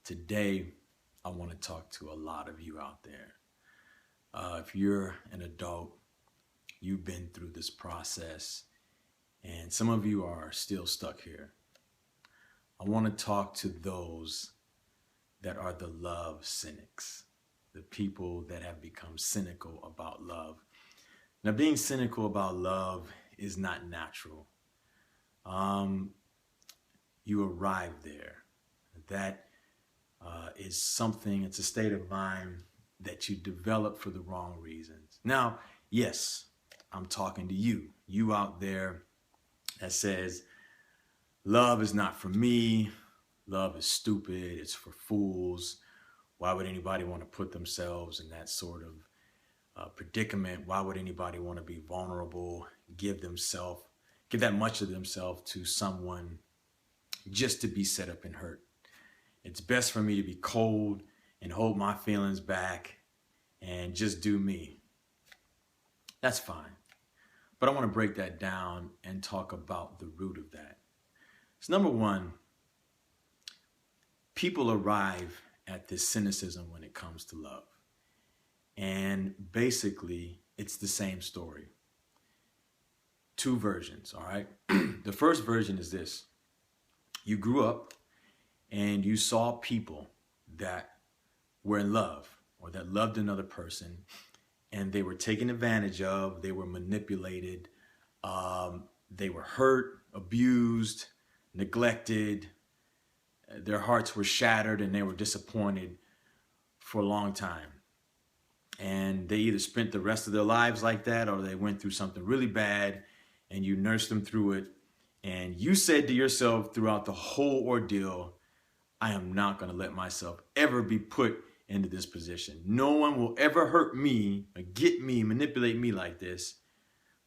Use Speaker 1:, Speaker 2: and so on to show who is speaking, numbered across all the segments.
Speaker 1: Today, I want to talk to a lot of you out there. If you're an adult, you've been through this process, and some of you are still stuck here. I want to talk to those that are the love cynics, the people that have become cynical about love. Now, being cynical about love is not natural. Um, you arrive there. That is something, it's a state of mind that you develop for the wrong reasons. Now, yes, I'm talking to you out there that says, love is not for me, love is stupid, it's for fools. Why would anybody want to put themselves in that sort of predicament? Why would anybody want to be vulnerable, give that much of themselves to someone just to be set up and hurt? It's best for me to be cold and hold my feelings back and just do me. That's fine. But I want to break that down and talk about the root of that. So number one, people arrive at this cynicism when it comes to love. And basically, it's the same story. Two versions, all right? The first version is this. You grew up and you saw people that were in love or that loved another person, and they were taken advantage of, they were manipulated, they were hurt, abused, neglected, their hearts were shattered, and they were disappointed for a long time. And they either spent the rest of their lives like that, or they went through something really bad and you nursed them through it. And you said to yourself throughout the whole ordeal, I am not going to let myself ever be put into this position. No one will ever hurt me or get me, manipulate me like this,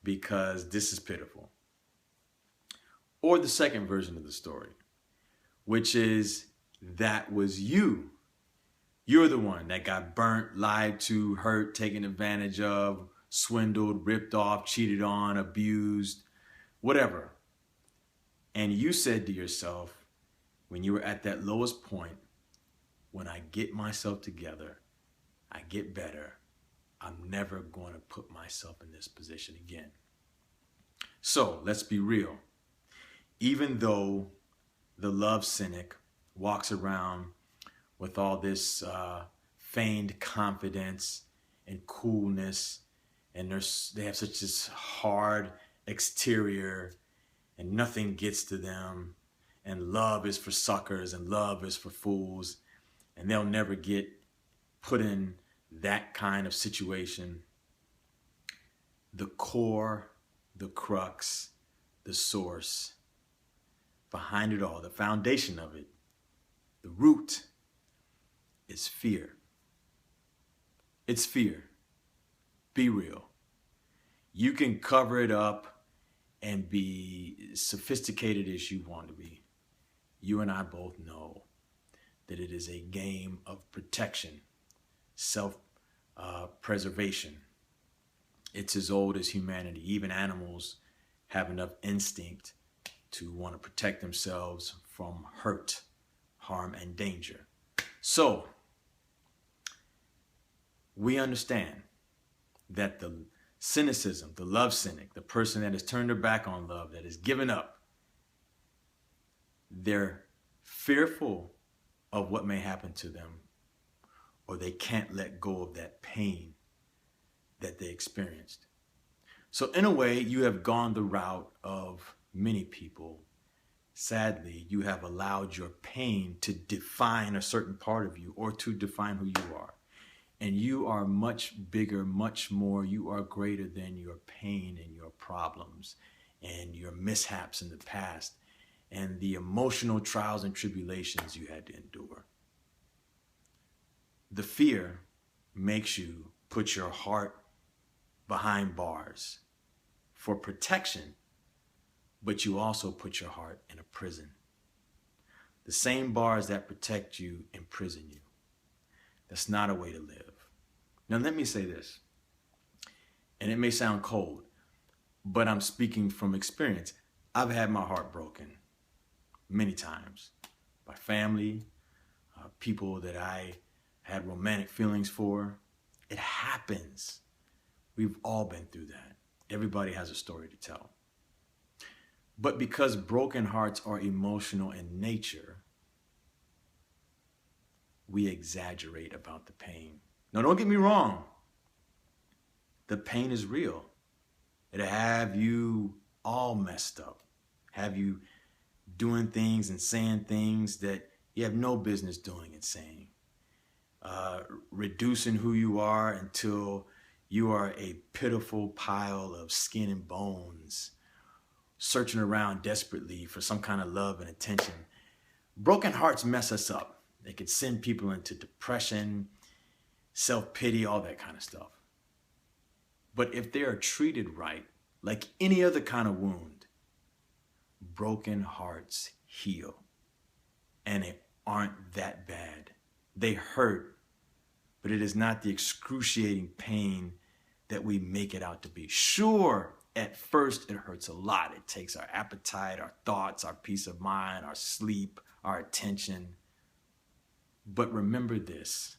Speaker 1: because this is pitiful. Or the second version of the story, which is that was you. You're the one that got burnt, lied to, hurt, taken advantage of, swindled, ripped off, cheated on, abused, whatever. And you said to yourself, when you were at that lowest point, when I get myself together, I get better, I'm never going to put myself in this position again. So let's be real. Even though the love cynic walks around with all this feigned confidence and coolness, and they have such this hard exterior, and nothing gets to them, and love is for suckers and love is for fools, and they'll never get put in that kind of situation. The core, the crux, the source behind it all, the foundation of it, the root is fear. It's fear. Be real. You can cover it up and be sophisticated as you want to be. You and I both know that it is a game of protection, self-preservation. It's as old as humanity. Even animals have enough instinct to want to protect themselves from hurt, harm, and danger. So, we understand that the cynicism, the love cynic, the person that has turned their back on love, that has given up, they're fearful of what may happen to them, or they can't let go of that pain that they experienced. So in a way, you have gone the route of many people. Sadly, you have allowed your pain to define a certain part of you, or to define who you are. And you are much bigger, much more. You are greater than your pain and your problems and your mishaps in the past and the emotional trials and tribulations you had to endure. The fear makes you put your heart behind bars for protection, but you also put your heart in a prison. The same bars that protect you imprison you. That's not a way to live. Now let me say this, and it may sound cold, but I'm speaking from experience. I've had my heart broken many times by family, people that I had romantic feelings for. It happens. We've all been through that. Everybody has a story to tell. But because broken hearts are emotional in nature, we exaggerate about the pain. Now, don't get me wrong. The pain is real. It'll have you all messed up, have you doing things and saying things that you have no business doing and saying, reducing who you are until you are a pitiful pile of skin and bones, searching around desperately for some kind of love and attention. Broken hearts mess us up. They could send people into depression, self-pity, all that kind of stuff. But if they are treated right, like any other kind of wound, broken hearts heal. And they aren't that bad. They hurt, but it is not the excruciating pain that we make it out to be. Sure, at first it hurts a lot. It takes our appetite, our thoughts, our peace of mind, our sleep, our attention. But remember this,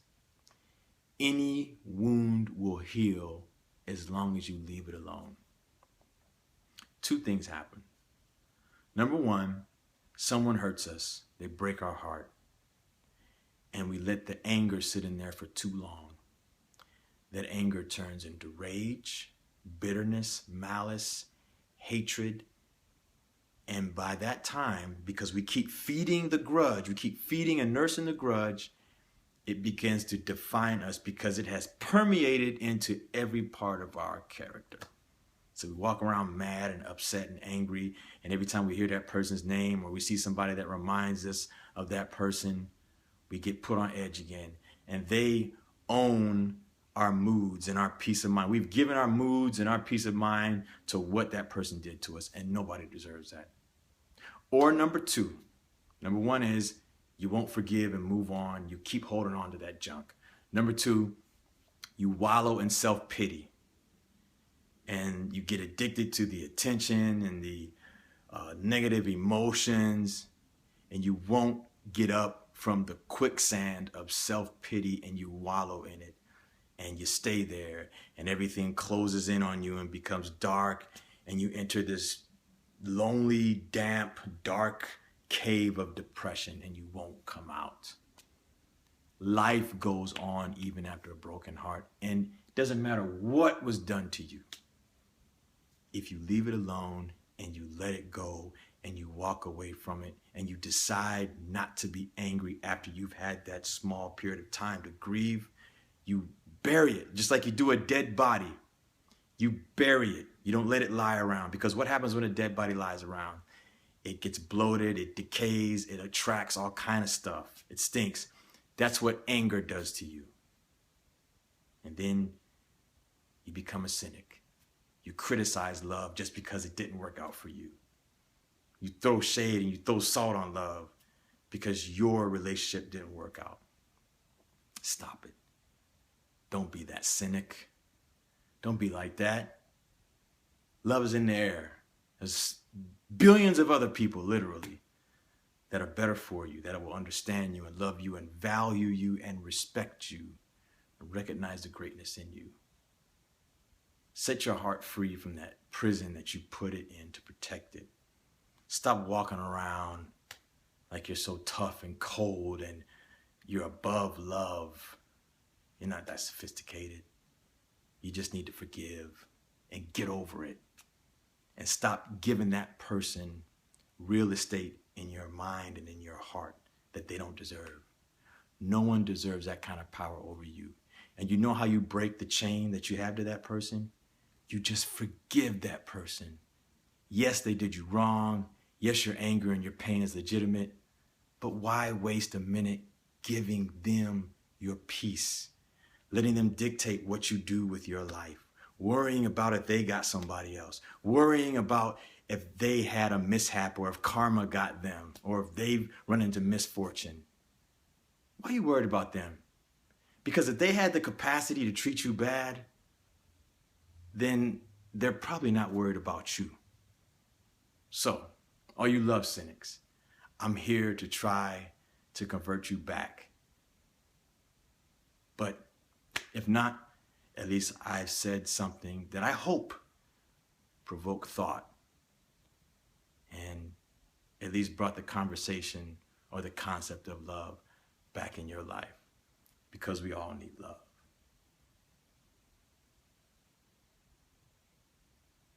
Speaker 1: any wound will heal as long as you leave it alone. Two things happen. Number one, someone hurts us. They break our heart. And we let the anger sit in there for too long. That anger turns into rage, bitterness, malice, hatred. And by that time, because we keep feeding the grudge, we keep feeding and nursing the grudge, it begins to define us because it has permeated into every part of our character. So we walk around mad and upset and angry, and every time we hear that person's name or we see somebody that reminds us of that person, we get put on edge again. And they own our moods and our peace of mind. We've given our moods and our peace of mind to what that person did to us, and nobody deserves that. Or number two, number one is you won't forgive and move on. You keep holding on to that junk. Number two, you wallow in self-pity. And you get addicted to the attention and the negative emotions, and you won't get up from the quicksand of self-pity, and you wallow in it, and you stay there, and everything closes in on you and becomes dark, and you enter this lonely, damp, dark cave of depression, and you won't come out. Life goes on even after a broken heart, and it doesn't matter what was done to you. If you leave it alone and you let it go and you walk away from it and you decide not to be angry after you've had that small period of time to grieve, you bury it just like you do a dead body. You bury it. You don't let it lie around, because what happens when a dead body lies around? It gets bloated, it decays, it attracts all kind of stuff. It stinks. That's what anger does to you. And then you become a cynic. You criticize love just because it didn't work out for you. You throw shade and you throw salt on love because your relationship didn't work out. Stop it. Don't be that cynic. Don't be like that. Love is in the air. There's billions of other people, literally, that are better for you, that will understand you and love you and value you and respect you and recognize the greatness in you. Set your heart free from that prison that you put it in to protect it. Stop walking around like you're so tough and cold and you're above love. You're not that sophisticated. You just need to forgive and get over it. And stop giving that person real estate in your mind and in your heart that they don't deserve. No one deserves that kind of power over you. And you know how you break the chain that you have to that person? You just forgive that person. Yes, they did you wrong. Yes, your anger and your pain is legitimate. But why waste a minute giving them your peace? Letting them dictate what you do with your life. Worrying about if they got somebody else. Worrying about if they had a mishap or if karma got them or if they've run into misfortune. Why are you worried about them? Because if they had the capacity to treat you bad, then they're probably not worried about you. So, all you love cynics, I'm here to try to convert you back But if not, at least I've said something that I hope provoked thought and at least brought the conversation or the concept of love back in your life, because we all need love.